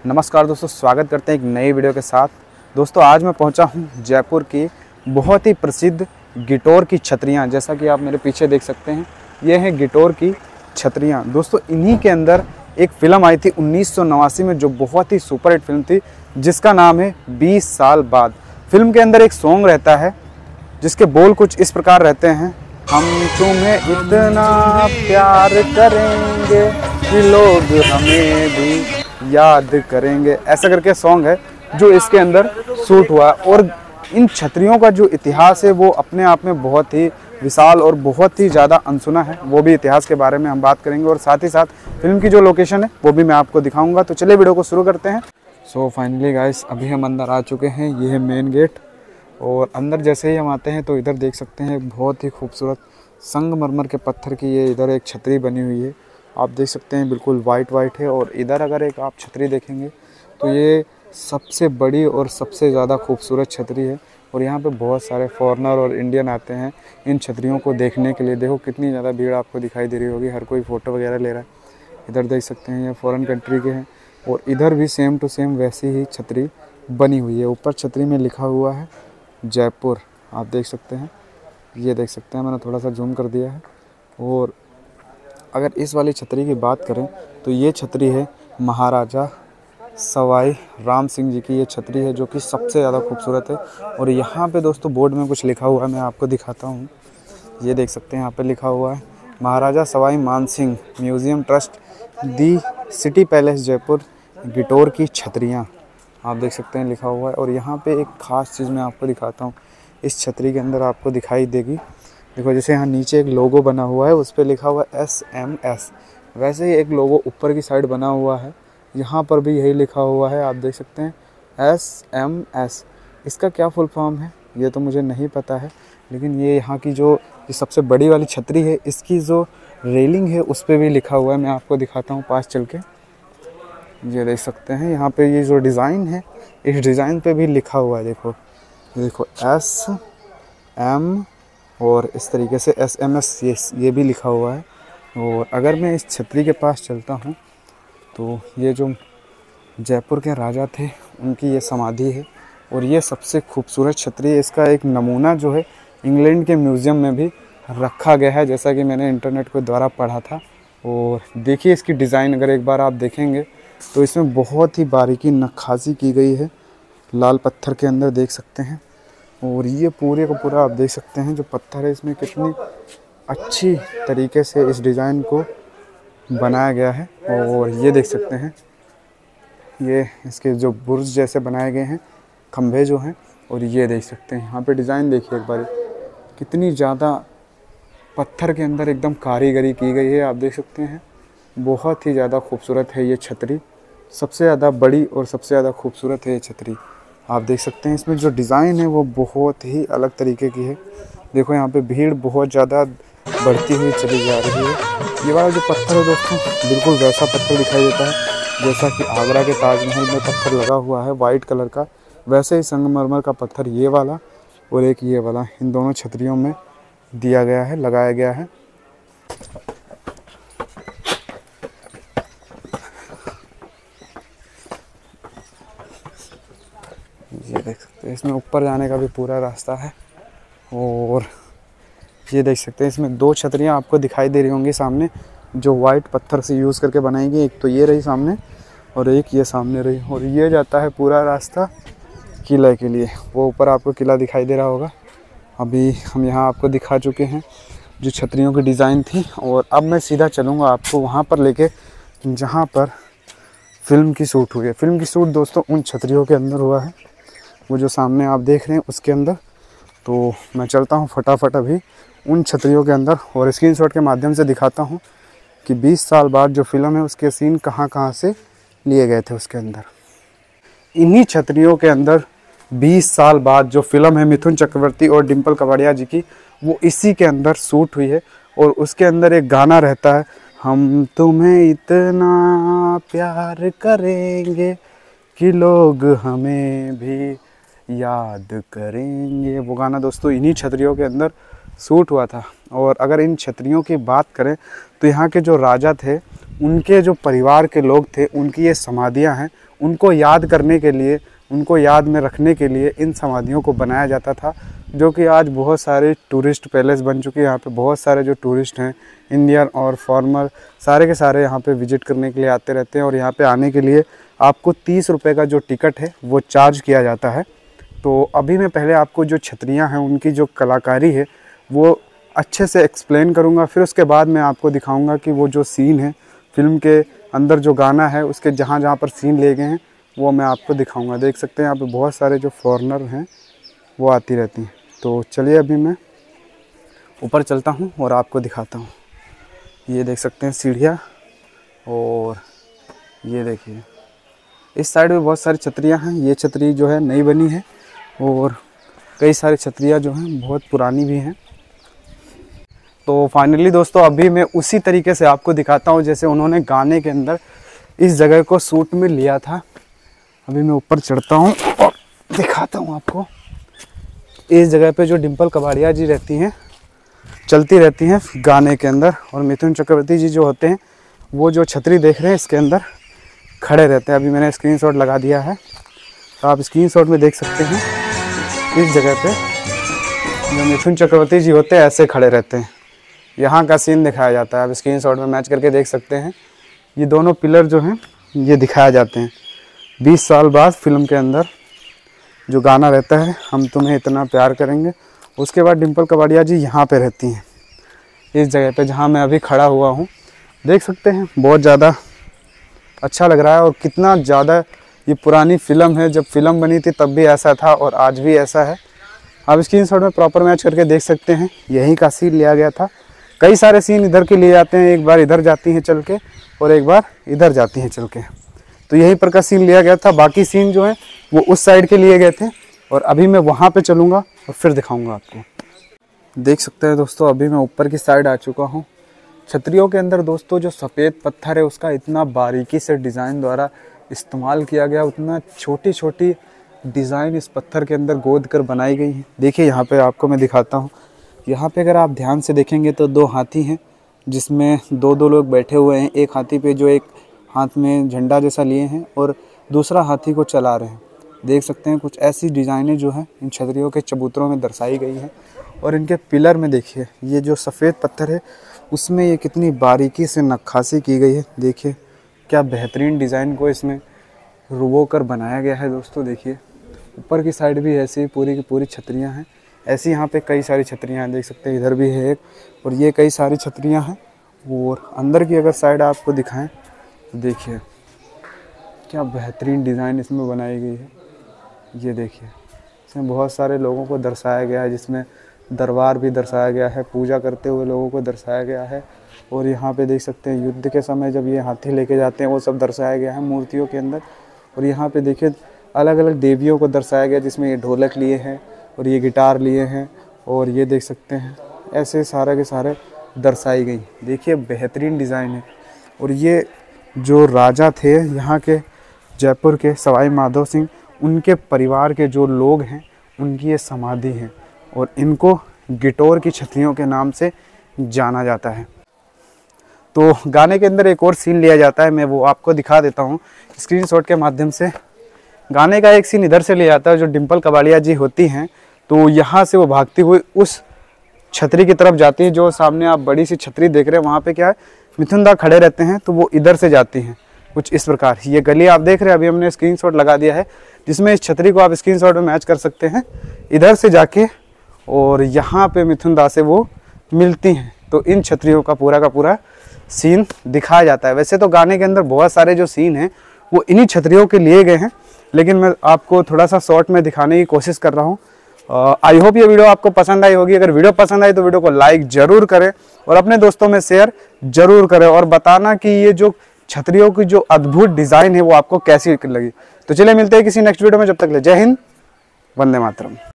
नमस्कार दोस्तों, स्वागत करते हैं एक नई वीडियो के साथ। दोस्तों आज मैं पहुंचा हूं जयपुर की बहुत ही प्रसिद्ध गिटोर की छतरियां। जैसा कि आप मेरे पीछे देख सकते हैं, ये हैं गिटोर की छतरियां। दोस्तों इन्हीं के अंदर एक फ़िल्म आई थी 1989 में, जो बहुत ही सुपरहिट फिल्म थी, जिसका नाम है 20 साल बाद। फिल्म के अंदर एक सॉन्ग रहता है जिसके बोल कुछ इस प्रकार रहते हैं, हम तुम्हें इतना प्यार करेंगे कि लोग हमें भी याद करेंगे, ऐसा करके सॉन्ग है जो इसके अंदर शूट हुआ। और इन छतरियों का जो इतिहास है वो अपने आप में बहुत ही विशाल और बहुत ही ज़्यादा अनसुना है। वो भी इतिहास के बारे में हम बात करेंगे और साथ ही साथ फिल्म की जो लोकेशन है वो भी मैं आपको दिखाऊंगा। तो चलिए वीडियो को शुरू करते हैं। सो फाइनली गाइस, अभी हम अंदर आ चुके हैं। ये है मेन गेट और अंदर जैसे ही हम आते हैं तो इधर देख सकते हैं बहुत ही खूबसूरत संगमरमर के पत्थर की ये इधर एक छतरी बनी हुई है। आप देख सकते हैं बिल्कुल वाइट है। और इधर अगर एक आप छतरी देखेंगे तो ये सबसे बड़ी और सबसे ज़्यादा खूबसूरत छतरी है। और यहाँ पे बहुत सारे फॉरेनर और इंडियन आते हैं इन छतरियों को देखने के लिए। देखो कितनी ज़्यादा भीड़ आपको दिखाई दे रही होगी, हर कोई फ़ोटो वगैरह ले रहा है। इधर देख सकते हैं ये फ़ॉरेन कंट्री के हैं। और इधर भी सेम टू सेम वैसी ही छतरी बनी हुई है। ऊपर छतरी में लिखा हुआ है जयपुर, आप देख सकते हैं। ये देख सकते हैं, मैंने थोड़ा सा जूम कर दिया है। और अगर इस वाली छतरी की बात करें तो ये छतरी है महाराजा सवाई राम सिंह जी की ये छतरी है, जो कि सबसे ज़्यादा खूबसूरत है। और यहाँ पे दोस्तों बोर्ड में कुछ लिखा हुआ है, मैं आपको दिखाता हूँ। ये देख सकते हैं, यहाँ पे लिखा हुआ है महाराजा सवाई मान सिंह म्यूज़ियम ट्रस्ट दी सिटी पैलेस जयपुर गिटोर की छतरियाँ, आप देख सकते हैं लिखा हुआ है। और यहाँ पे एक ख़ास चीज़ मैं आपको दिखाता हूँ, इस छतरी के अंदर आपको दिखाई देगी। देखो जैसे यहाँ नीचे एक लोगो बना हुआ है, उस पर लिखा हुआ है SMS। वैसे ही एक लोगो ऊपर की साइड बना हुआ है, यहाँ पर भी यही लिखा हुआ है, आप देख सकते हैं SMS। इसका क्या फुल फॉर्म है ये तो मुझे नहीं पता है, लेकिन ये यहाँ की जो सबसे बड़ी वाली छतरी है, इसकी जो रेलिंग है उस पर भी लिखा हुआ है। मैं आपको दिखाता हूँ पास चल के। ये देख सकते हैं यहाँ पे ये जो डिज़ाइन है, इस डिज़ाइन पे भी लिखा हुआ है। देखो SM और इस तरीके से SMS ये भी लिखा हुआ है। और अगर मैं इस छतरी के पास चलता हूँ तो ये जो जयपुर के राजा थे उनकी ये समाधि है। और ये सबसे खूबसूरत छतरी है। इसका एक नमूना जो है इंग्लैंड के म्यूज़ियम में भी रखा गया है, जैसा कि मैंने इंटरनेट के द्वारा पढ़ा था। और देखिए इसकी डिज़ाइन अगर एक बार आप देखेंगे तो इसमें बहुत ही बारीकी नक्काशी की गई है, लाल पत्थर के अंदर देख सकते हैं। और ये पूरे का पूरा आप देख सकते हैं जो पत्थर है, इसमें कितनी अच्छी तरीके से इस डिज़ाइन को बनाया गया है। और ये देख सकते हैं ये इसके जो बुर्ज जैसे बनाए गए हैं, खंभे जो हैं। और ये देख सकते हैं यहाँ पे डिज़ाइन देखिए एक बार, कितनी ज़्यादा पत्थर के अंदर एकदम कारीगरी की गई है, आप देख सकते हैं। बहुत ही ज़्यादा खूबसूरत है ये छतरी, सबसे ज़्यादा बड़ी और सबसे ज़्यादा खूबसूरत है ये छतरी। आप देख सकते हैं इसमें जो डिज़ाइन है वो बहुत ही अलग तरीके की है। देखो यहाँ पे भीड़ बहुत ज़्यादा बढ़ती हुई चली जा रही है। ये वाला जो पत्थर है दोस्तों, बिल्कुल वैसा पत्थर दिखाई देता है जैसा कि आगरा के ताजमहल में पत्थर लगा हुआ है वाइट कलर का, वैसे ही संगमरमर का पत्थर ये वाला और एक ये वाला, इन दोनों छतरियों में दिया गया है, लगाया गया है। ये देख सकते हैं इसमें ऊपर जाने का भी पूरा रास्ता है। और ये देख सकते हैं इसमें दो छतरियाँ आपको दिखाई दे रही होंगी सामने, जो वाइट पत्थर से यूज़ करके बनाएंगी। एक तो ये रही सामने और एक ये सामने रही। और ये जाता है पूरा रास्ता किले के लिए, वो ऊपर आपको किला दिखाई दे रहा होगा। अभी हम यहाँ आपको दिखा चुके हैं जो छतरियों की डिज़ाइन थी। और अब मैं सीधा चलूँगा आपको वहाँ पर लेके जहाँ पर फ़िल्म की शूट हुई है। फ़िल्म की शूट दोस्तों उन छतरियों के अंदर हुआ है, वो जो सामने आप देख रहे हैं उसके अंदर। तो मैं चलता हूँ फटाफट अभी उन छतरियों के अंदर और स्क्रीनशॉट के माध्यम से दिखाता हूँ कि 20 साल बाद जो फ़िल्म है उसके सीन कहाँ से लिए गए थे उसके अंदर। इन्हीं छतरियों के अंदर 20 साल बाद जो फ़िल्म है मिथुन चक्रवर्ती और डिम्पल कपाड़िया जी की, वो इसी के अंदर शूट हुई है। और उसके अंदर एक गाना रहता है, हम तुम्हें इतना प्यार करेंगे कि लोग हमें भी याद करेंगे। वो गाना दोस्तों इन्हीं छतरियों के अंदर शूट हुआ था। और अगर इन छतरियों की बात करें तो यहाँ के जो राजा थे, उनके जो परिवार के लोग थे, उनकी ये समाधियाँ हैं, उनको याद करने के लिए, उनको याद में रखने के लिए इन समाधियों को बनाया जाता था, जो कि आज बहुत सारे टूरिस्ट पैलेस बन चुके हैं। यहाँ पे बहुत सारे जो टूरिस्ट हैं, इंडियन और फॉरेनर, सारे के सारे यहाँ पे विजिट करने के लिए आते रहते हैं। और यहाँ पे आने के लिए आपको 30 रुपये का जो टिकट है वो चार्ज किया जाता है। तो अभी मैं पहले आपको जो छतरियाँ हैं उनकी जो कलाकारी है वो अच्छे से एक्सप्लेन करूँगा, फिर उसके बाद मैं आपको दिखाऊँगा कि वो जो सीन है फिल्म के अंदर, जो गाना है उसके जहाँ जहाँ पर सीन ले गए हैं वो मैं आपको दिखाऊंगा। देख सकते हैं यहाँ पे बहुत सारे जो फॉरेनर हैं वो आती रहती हैं। तो चलिए अभी मैं ऊपर चलता हूँ और आपको दिखाता हूँ। ये देख सकते हैं सीढ़ियाँ, और ये देखिए इस साइड में बहुत सारी छतरियाँ हैं। ये छतरी जो है नई बनी है, और कई सारी छतरियाँ जो हैं बहुत पुरानी भी हैं। तो फाइनली दोस्तों अभी मैं उसी तरीके से आपको दिखाता हूँ जैसे उन्होंने गाने के अंदर इस जगह को शूट में लिया था। अभी मैं ऊपर चढ़ता हूँ और दिखाता हूँ आपको। इस जगह पे जो डिम्पल कबाड़िया जी रहती हैं, चलती रहती हैं गाने के अंदर, और मिथुन चक्रवर्ती जी जो होते हैं वो जो छतरी देख रहे हैं इसके अंदर खड़े रहते हैं। अभी मैंने स्क्रीनशॉट लगा दिया है, तो आप स्क्रीनशॉट में देख सकते हैं इस जगह पे जो मिथुन चक्रवर्ती जी होते हैं ऐसे खड़े रहते हैं। यहाँ का सीन दिखाया जाता है, आप स्क्रीनशॉट में मैच करके देख सकते हैं। ये दोनों पिलर जो हैं ये दिखाए जाते हैं। 20 साल बाद फिल्म के अंदर जो गाना रहता है, हम तुम्हें इतना प्यार करेंगे, उसके बाद डिम्पल कबाड़िया जी यहाँ पे रहती हैं इस जगह पे जहाँ मैं अभी खड़ा हुआ हूँ। देख सकते हैं बहुत ज़्यादा अच्छा लग रहा है, और कितना ज़्यादा ये पुरानी फिल्म है। जब फिल्म बनी थी तब भी ऐसा था और आज भी ऐसा है। आप स्क्रीनशॉट में प्रॉपर मैच करके देख सकते हैं, यहीं का सीन लिया गया था। कई सारे सीन इधर के लिए जाते हैं, एक बार इधर जाती हैं चल के और एक बार इधर जाती हैं चल के, तो यहीं पर का सीन लिया गया था। बाकी सीन जो है वो उस साइड के लिए गए थे, और अभी मैं वहाँ पे चलूँगा और फिर दिखाऊँगा आपको। देख सकते हैं दोस्तों अभी मैं ऊपर की साइड आ चुका हूँ। छतरियों के अंदर दोस्तों जो सफ़ेद पत्थर है उसका इतना बारीकी से डिज़ाइन द्वारा इस्तेमाल किया गया, उतना छोटी छोटी डिज़ाइन इस पत्थर के अंदर गोद कर बनाई गई है। देखिए यहाँ पे आपको मैं दिखाता हूँ। यहाँ पे अगर आप ध्यान से देखेंगे तो 2 हाथी हैं, जिसमें 2 लोग बैठे हुए हैं। एक हाथी पे जो एक हाथ में झंडा जैसा लिए हैं और दूसरा हाथी को चला रहे हैं। देख सकते हैं कुछ ऐसी डिज़ाइनें जो हैं इन छतरियों के चबूतरों में दर्शाई गई हैं। और इनके पिलर में देखिए ये जो सफ़ेद पत्थर है उसमें ये कितनी बारीकी से नक्काशी की गई है। देखिए क्या बेहतरीन डिज़ाइन को इसमें रुबो कर बनाया गया है दोस्तों। देखिए ऊपर की साइड भी ऐसी पूरी की पूरी छतरियाँ हैं। ऐसी यहाँ पे कई सारी छतरियाँ हैं, देख सकते हैं इधर भी है एक, और ये कई सारी छतरियाँ हैं। और अंदर की अगर साइड आपको दिखाएं तो देखिए क्या बेहतरीन डिज़ाइन इसमें बनाई गई है। ये देखिए इसमें बहुत सारे लोगों को दर्शाया गया है, जिसमें दरबार भी दर्शाया गया है, पूजा करते हुए लोगों को दर्शाया गया है। और यहाँ पे देख सकते हैं युद्ध के समय जब ये हाथी लेके जाते हैं वो सब दर्शाया गया है मूर्तियों के अंदर। और यहाँ पे देखिए अलग अलग देवियों को दर्शाया गया, जिसमें ये ढोलक लिए हैं और ये गिटार लिए हैं, और ये देख सकते हैं ऐसे सारे के सारे दर्शाई गई। देखिए बेहतरीन डिज़ाइन है। और ये जो राजा थे यहाँ के जयपुर के सवाई माधव सिंह, उनके परिवार के जो लोग हैं उनकी ये समाधि है, और इनको गिटोर की छतरियों के नाम से जाना जाता है। तो गाने के अंदर एक और सीन लिया जाता है, मैं वो आपको दिखा देता हूँ स्क्रीनशॉट के माध्यम से। गाने का एक सीन इधर से लिया जाता है, जो डिम्पल कबाड़िया जी होती हैं तो यहाँ से वो भागती हुई उस छतरी की तरफ जाती है। जो सामने आप बड़ी सी छतरी देख रहे हैं वहाँ पे क्या है, मिथुन दा खड़े रहते हैं, तो वो इधर से जाती हैं कुछ इस प्रकार। ये गली आप देख रहे हैं, अभी हमने स्क्रीनशॉट लगा दिया है, जिसमें इस छतरी को आप स्क्रीनशॉट में मैच कर सकते हैं। इधर से जाके और यहाँ पे मिथुन दा से वो मिलती हैं, तो इन छतरियों का पूरा सीन दिखाया जाता है। वैसे तो गाने के अंदर बहुत सारे जो सीन हैं वो इन्हीं छतरियों के लिए गए हैं, लेकिन मैं आपको थोड़ा सा शॉर्ट में दिखाने की कोशिश कर रहा हूँ। आई होप ये वीडियो आपको पसंद आई होगी। अगर वीडियो पसंद आई तो वीडियो को लाइक जरूर करें और अपने दोस्तों में शेयर जरूर करें, और बताना कि ये जो छतरियों की जो अद्भुत डिज़ाइन है वो आपको कैसी लगी। तो चलिए मिलते हैं किसी नेक्स्ट वीडियो में, जब तक ले जय हिंद, वंदे मातरम।